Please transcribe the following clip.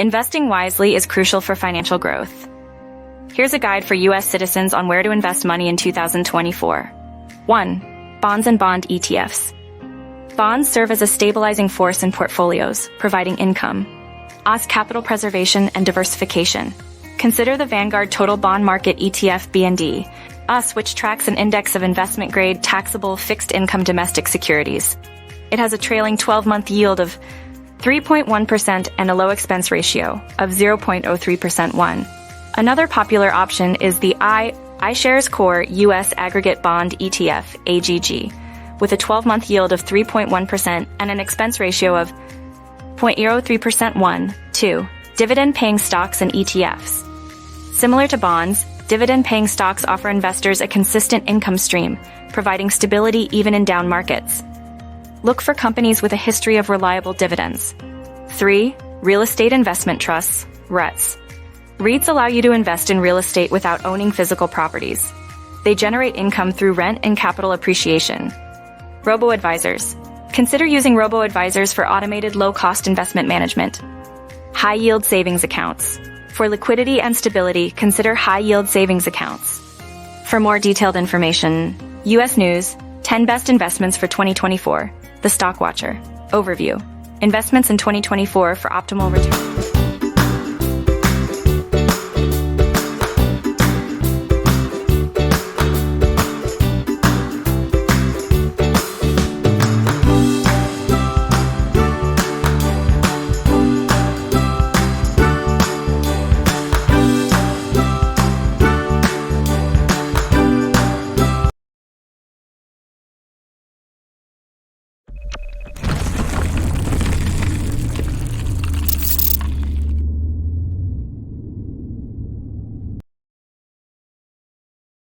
Investing wisely is crucial for financial growth. Here's a guide for U.S. citizens on where to invest money in 2024. 1. Bonds and bond ETFs. Bonds serve as a stabilizing force in portfolios, providing income, capital preservation, and diversification. Consider the Vanguard Total Bond Market ETF BND, which tracks an index of investment-grade, taxable, fixed-income domestic securities. It has a trailing 12-month yield of 3.1% and a low expense ratio of 0.03%. Another popular option is the iShares Core U.S. Aggregate Bond ETF, AGG, with a 12-month yield of 3.1% and an expense ratio of 0.03%. 2. Dividend-paying stocks and ETFs. Similar to bonds, dividend-paying stocks offer investors a consistent income stream, providing stability even in down markets. Look for companies with a history of reliable dividends. 3. Real estate investment trusts, REITs. REITs allow you to invest in real estate without owning physical properties. They generate income through rent and capital appreciation. Robo-advisors. Consider using robo-advisors for automated low-cost investment management. High-yield savings accounts. For liquidity and stability, consider high-yield savings accounts. For more detailed information, U.S. News, 10 Best Investments for 2024. The Stock Watcher. Overview. Investments in 2024 for optimal return.